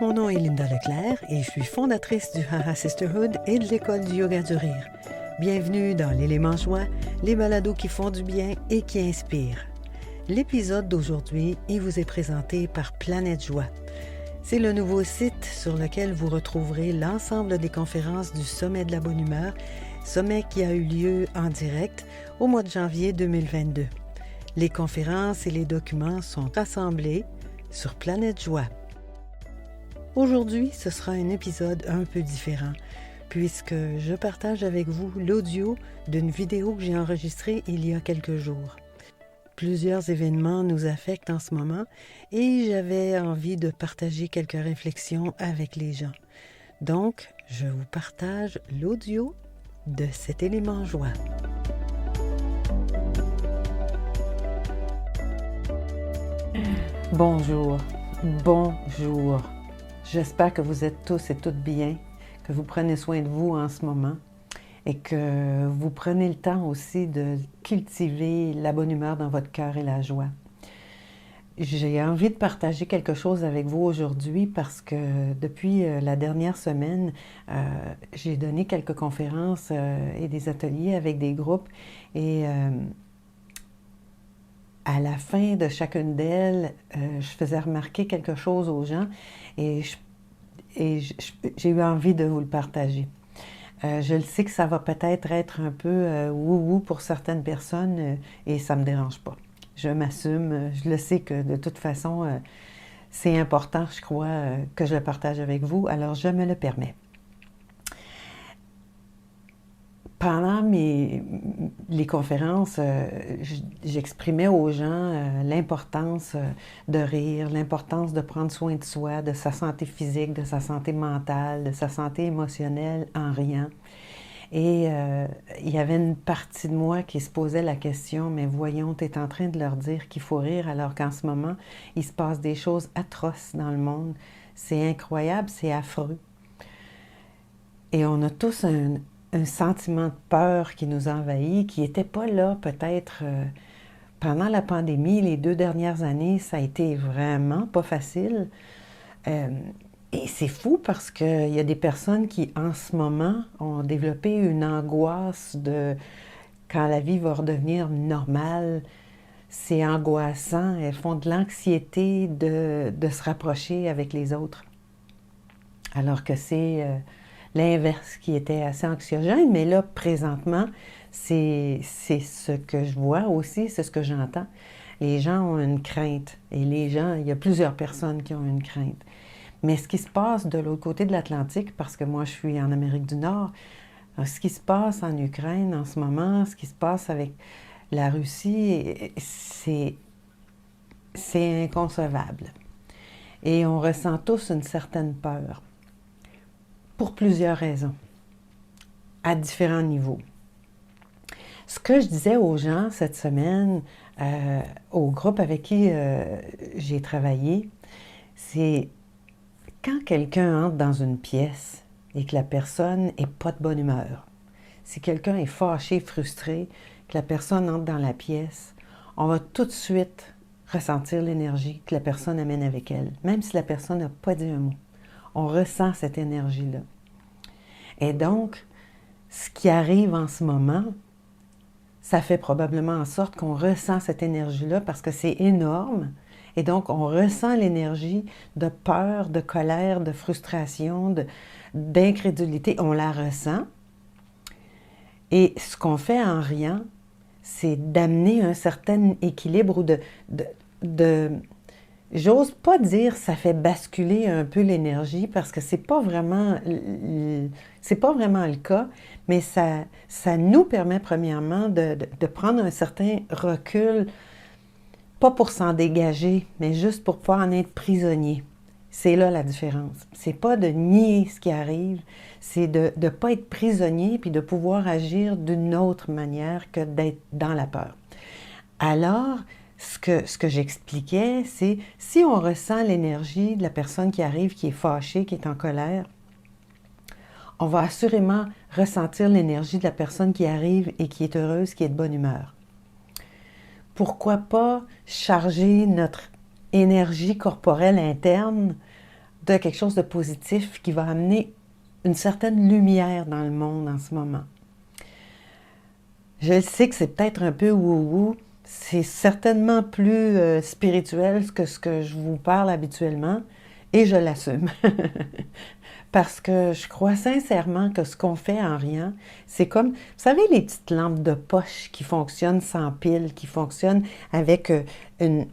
Mon nom est Linda Leclerc et je suis fondatrice du Haha Sisterhood et de l'école du yoga du rire. Bienvenue dans l'élément joie, les balados qui font du bien et qui inspirent. L'épisode d'aujourd'hui, il vous est présenté par Planète Joie. C'est le nouveau site sur lequel vous retrouverez l'ensemble des conférences du Sommet de la Bonne Humeur, sommet qui a eu lieu en direct au mois de janvier 2022. Les conférences et les documents sont rassemblés sur Planète Joie. Aujourd'hui, ce sera un épisode un peu différent, puisque je partage avec vous l'audio d'une vidéo que j'ai enregistrée il y a quelques jours. Plusieurs événements nous affectent en ce moment et j'avais envie de partager quelques réflexions avec les gens. Donc, je vous partage l'audio de cet élément joie. Bonjour. J'espère que vous êtes tous et toutes bien, que vous prenez soin de vous en ce moment et que vous prenez le temps aussi de cultiver la bonne humeur dans votre cœur et la joie. J'ai envie de partager quelque chose avec vous aujourd'hui parce que depuis la dernière semaine, j'ai donné quelques conférences et des ateliers avec des groupes et à la fin de chacune d'elles, je faisais remarquer quelque chose aux gens et j'ai eu envie de vous le partager. Je le sais que ça va peut-être être un peu wou-wou pour certaines personnes et ça ne me dérange pas. Je m'assume, je le sais que de toute façon, c'est important, je crois, que je le partage avec vous, alors je me le permets. Pendant les conférences, j'exprimais aux gens l'importance de rire, l'importance de prendre soin de soi, de sa santé physique, de sa santé mentale, de sa santé émotionnelle en riant. Et il y avait une partie de moi qui se posait la question, mais voyons, tu es en train de leur dire qu'il faut rire alors qu'en ce moment, il se passe des choses atroces dans le monde. C'est incroyable, c'est affreux. Et on a tous un sentiment de peur qui nous envahit, qui n'était pas là peut-être pendant la pandémie. Les 2 dernières années, ça a été vraiment pas facile. Et c'est fou parce qu'il y a des personnes qui, en ce moment, ont développé une angoisse de quand la vie va redevenir normale. C'est angoissant. Elles font de l'anxiété de se rapprocher avec les autres. Alors que c'est l'inverse qui était assez anxiogène, mais là, présentement, c'est ce que je vois aussi, c'est ce que j'entends. Les gens ont une crainte, et il y a plusieurs personnes qui ont une crainte. Mais ce qui se passe de l'autre côté de l'Atlantique, parce que moi je suis en Amérique du Nord, ce qui se passe en Ukraine en ce moment, ce qui se passe avec la Russie, c'est inconcevable. Et on ressent tous une certaine peur. Pour plusieurs raisons, à différents niveaux. Ce que je disais aux gens cette semaine, au groupe avec qui j'ai travaillé, c'est quand quelqu'un entre dans une pièce et que la personne n'est pas de bonne humeur, si quelqu'un est fâché, frustré, que la personne entre dans la pièce, on va tout de suite ressentir l'énergie que la personne amène avec elle, même si la personne n'a pas dit un mot. On ressent cette énergie-là. Et donc, ce qui arrive en ce moment, ça fait probablement en sorte qu'on ressent cette énergie-là parce que c'est énorme. Et donc, on ressent l'énergie de peur, de colère, de frustration, d'incrédulité. On la ressent. Et ce qu'on fait en riant, c'est d'amener un certain équilibre ou j'ose pas dire ça fait basculer un peu l'énergie parce que c'est pas vraiment le cas, mais ça nous permet premièrement de prendre un certain recul, pas pour s'en dégager, mais juste pour pouvoir en être prisonnier. C'est là la différence. C'est pas de nier ce qui arrive, c'est de ne pas être prisonnier puis de pouvoir agir d'une autre manière que d'être dans la peur. Alors, ce que j'expliquais, c'est si on ressent l'énergie de la personne qui arrive, qui est fâchée, qui est en colère, on va assurément ressentir l'énergie de la personne qui arrive et qui est heureuse, qui est de bonne humeur. Pourquoi pas charger notre énergie corporelle interne de quelque chose de positif qui va amener une certaine lumière dans le monde en ce moment. Je sais que c'est peut-être un peu wou-wou, c'est certainement plus spirituel que ce que je vous parle habituellement, et je l'assume. Parce que je crois sincèrement que ce qu'on fait en rien, c'est comme, vous savez, les petites lampes de poche qui fonctionnent sans pile, qui fonctionnent avec une...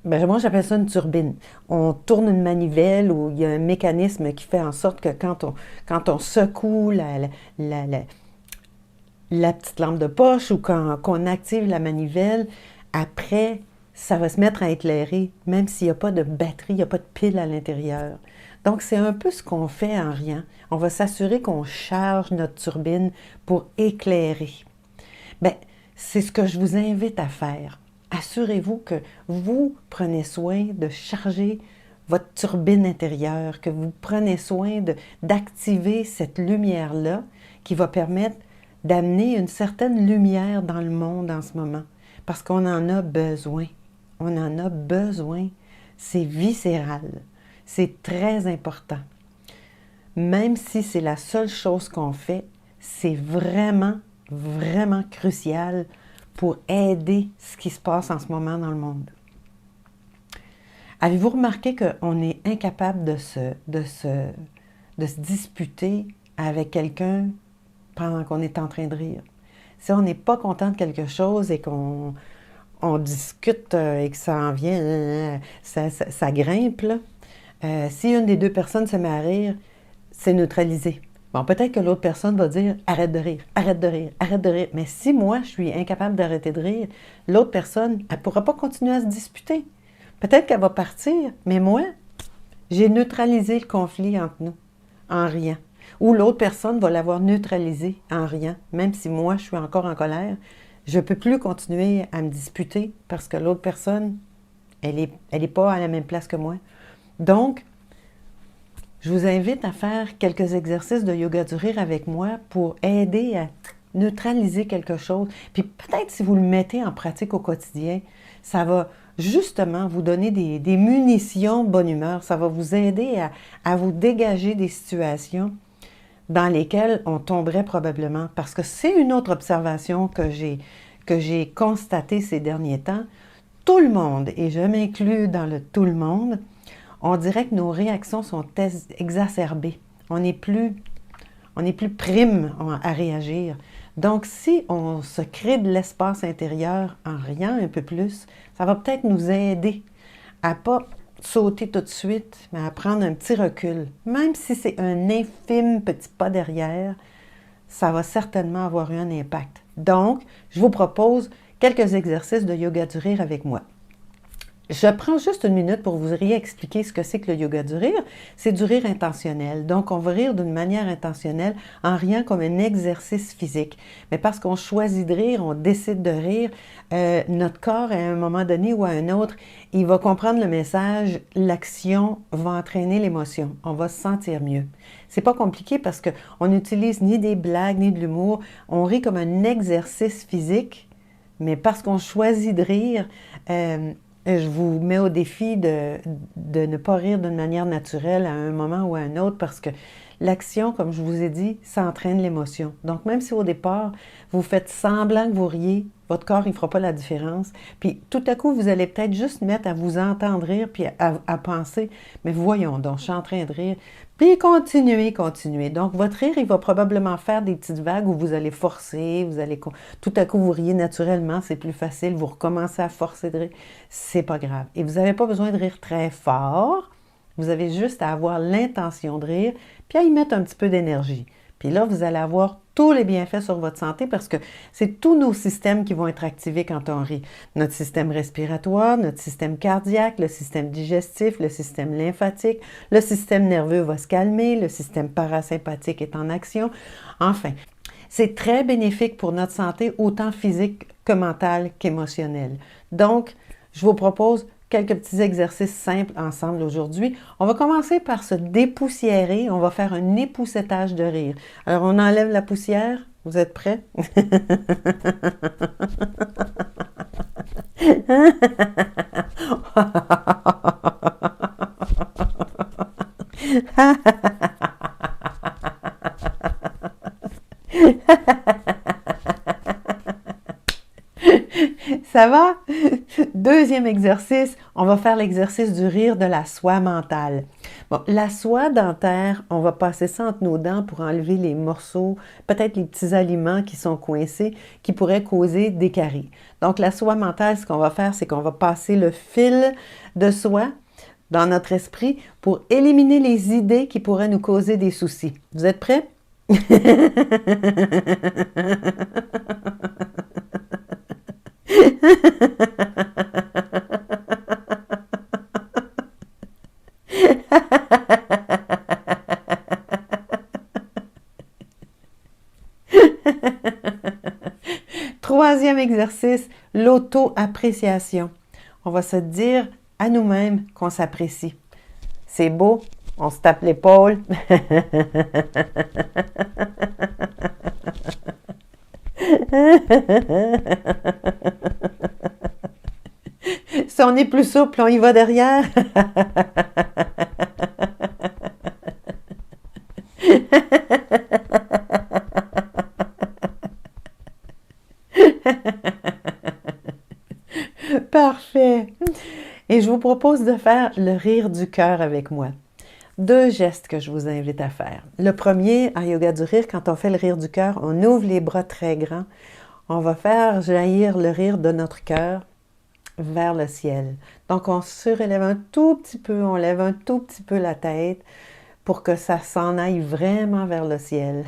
Ben, moi, j'appelle ça une turbine. On tourne une manivelle où il y a un mécanisme qui fait en sorte que quand on secoue la petite lampe de poche ou qu'on active la manivelle, après, ça va se mettre à éclairer, même s'il n'y a pas de batterie, il n'y a pas de pile à l'intérieur. Donc, c'est un peu ce qu'on fait en rien. On va s'assurer qu'on charge notre turbine pour éclairer. Bien, c'est ce que je vous invite à faire. Assurez-vous que vous prenez soin de charger votre turbine intérieure, que vous prenez soin d'activer cette lumière-là qui va permettre d'amener une certaine lumière dans le monde en ce moment. Parce qu'on en a besoin. On en a besoin. C'est viscéral. C'est très important. Même si c'est la seule chose qu'on fait, c'est vraiment, vraiment crucial pour aider ce qui se passe en ce moment dans le monde. Avez-vous remarqué qu'on est incapable de se disputer avec quelqu'un pendant qu'on est en train de rire? Si on n'est pas content de quelque chose et qu'on discute et que ça en vient, ça grimpe, là, si une des deux personnes se met à rire, c'est neutralisé. Bon, peut-être que l'autre personne va dire « arrête de rire, arrête de rire, arrête de rire ». Mais si moi, je suis incapable d'arrêter de rire, l'autre personne, elle ne pourra pas continuer à se disputer. Peut-être qu'elle va partir, mais moi, j'ai neutralisé le conflit entre nous en riant. Ou l'autre personne va l'avoir neutralisé en riant. Même si moi, je suis encore en colère, je ne peux plus continuer à me disputer parce que l'autre personne, elle est pas à la même place que moi. Donc, je vous invite à faire quelques exercices de yoga du rire avec moi pour aider à neutraliser quelque chose. Puis peut-être si vous le mettez en pratique au quotidien, ça va justement vous donner des munitions bonne humeur. Ça va vous aider à vous dégager des situations dans lesquelles on tomberait probablement. Parce que c'est une autre observation que j'ai constatée ces derniers temps. Tout le monde, et je m'inclus dans le tout le monde, on dirait que nos réactions sont exacerbées. On n'est plus prime à réagir. Donc, si on se crée de l'espace intérieur en riant un peu plus, ça va peut-être nous aider à ne pas sauter tout de suite, mais à prendre un petit recul. Même si c'est un infime petit pas derrière, ça va certainement avoir eu un impact. Donc, je vous propose quelques exercices de yoga du rire avec moi. Je prends juste une minute pour vous réexpliquer ce que c'est que le yoga du rire. C'est du rire intentionnel. Donc, on va rire d'une manière intentionnelle en riant comme un exercice physique. Mais parce qu'on choisit de rire, on décide de rire, notre corps, à un moment donné ou à un autre, il va comprendre le message, l'action va entraîner l'émotion. On va se sentir mieux. C'est pas compliqué parce qu'on n'utilise ni des blagues, ni de l'humour. On rit comme un exercice physique, mais parce qu'on choisit de rire, je vous mets au défi de ne pas rire d'une manière naturelle à un moment ou à un autre parce que l'action, comme je vous ai dit, ça entraîne l'émotion. Donc, même si au départ, vous faites semblant que vous riez, votre corps, il ne fera pas la différence. Puis, tout à coup, vous allez peut-être juste mettre à vous entendre rire puis à penser, mais voyons donc, je suis en train de rire. Puis, continuez. Donc, votre rire, il va probablement faire des petites vagues où vous allez forcer, tout à coup, vous riez naturellement, c'est plus facile, vous recommencez à forcer de rire. C'est pas grave. Et vous n'avez pas besoin de rire très fort. Vous avez juste à avoir l'intention de rire, puis à y mettre un petit peu d'énergie. Puis là, vous allez avoir tous les bienfaits sur votre santé parce que c'est tous nos systèmes qui vont être activés quand on rit. Notre système respiratoire, notre système cardiaque, le système digestif, le système lymphatique, le système nerveux va se calmer, le système parasympathique est en action. Enfin, c'est très bénéfique pour notre santé, autant physique que mentale qu'émotionnelle. Donc, je vous propose quelques petits exercices simples ensemble aujourd'hui. On va commencer par se dépoussiérer. On va faire un époussetage de rire. Alors, on enlève la poussière. Vous êtes prêts? Ça va? Deuxième exercice, on va faire l'exercice du rire de la soie mentale. Bon, la soie dentaire, on va passer ça entre nos dents pour enlever les morceaux, peut-être les petits aliments qui sont coincés, qui pourraient causer des caries. Donc, la soie mentale, ce qu'on va faire, c'est qu'on va passer le fil de soie dans notre esprit pour éliminer les idées qui pourraient nous causer des soucis. Vous êtes prêts? Troisième exercice, l'auto-appréciation. On va se dire à nous-mêmes qu'on s'apprécie. C'est beau, on se tape l'épaule. Si on est plus souple, on y va derrière. Parfait. Et je vous propose de faire le rire du cœur avec moi. Deux gestes que je vous invite à faire. Le premier, à Yoga du rire, quand on fait le rire du cœur, on ouvre les bras très grands. On va faire jaillir le rire de notre cœur vers le ciel. Donc, on surélève un tout petit peu, on lève un tout petit peu la tête pour que ça s'en aille vraiment vers le ciel.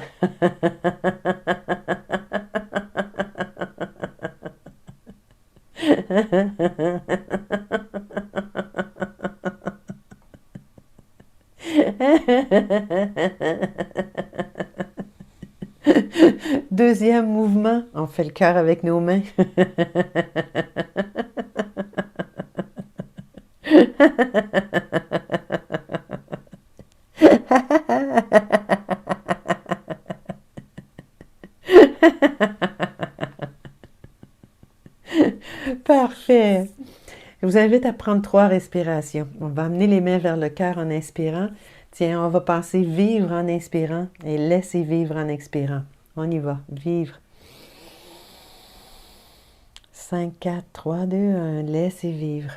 Deuxième mouvement, on fait le cœur avec nos mains. Parfait. Je vous invite à prendre 3 respirations. On va amener les mains vers le cœur en inspirant. Tiens, on va penser vivre en inspirant et laisser vivre en expirant. On y va. Vivre. 5, 4, 3, 2, 1. Laissez vivre.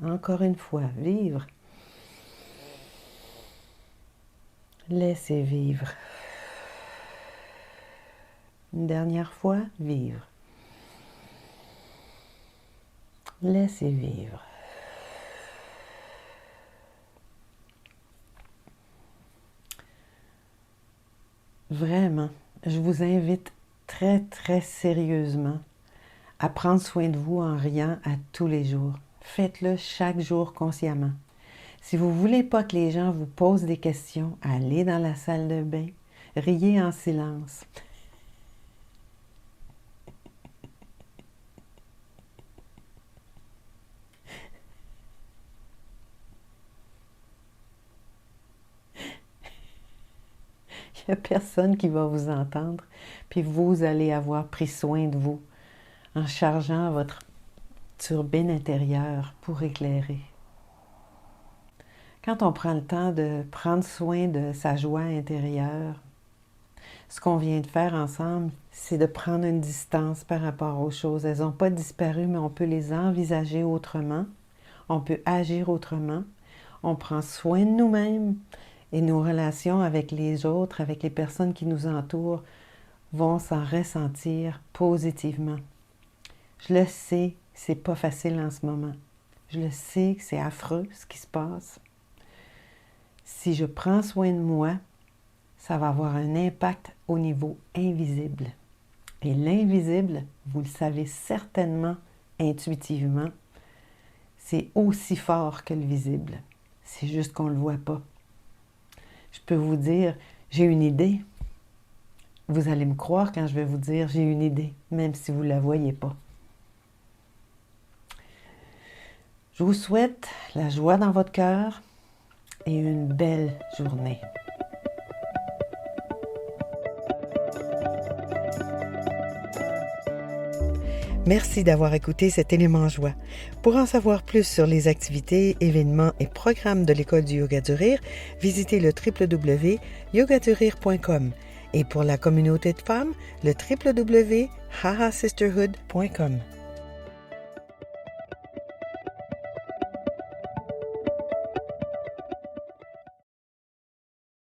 Encore une fois. Vivre. Laissez vivre. Une dernière fois. Vivre. Laissez vivre. Vraiment, je vous invite très, très sérieusement à prendre soin de vous en riant à tous les jours. Faites-le chaque jour consciemment. Si vous ne voulez pas que les gens vous posent des questions, allez dans la salle de bain, riez en silence. Il n'y a personne qui va vous entendre, puis vous allez avoir pris soin de vous en chargeant votre turbine intérieure pour éclairer. Quand on prend le temps de prendre soin de sa joie intérieure, ce qu'on vient de faire ensemble, c'est de prendre une distance par rapport aux choses. Elles n'ont pas disparu, mais on peut les envisager autrement. On peut agir autrement. On prend soin de nous-mêmes et nos relations avec les autres, avec les personnes qui nous entourent, vont s'en ressentir positivement. Je le sais, c'est pas facile en ce moment. Je le sais que c'est affreux ce qui se passe. Si je prends soin de moi, ça va avoir un impact au niveau invisible. Et l'invisible, vous le savez certainement intuitivement, c'est aussi fort que le visible. C'est juste qu'on ne le voit pas. Je peux vous dire, j'ai une idée. Vous allez me croire quand je vais vous dire j'ai une idée, même si vous ne la voyez pas. Je vous souhaite la joie dans votre cœur et une belle journée. Merci d'avoir écouté cet élément joie. Pour en savoir plus sur les activités, événements et programmes de l'École du yoga du rire, visitez le www.yogadurire.com et pour la communauté de femmes, le www.hahasisterhood.com.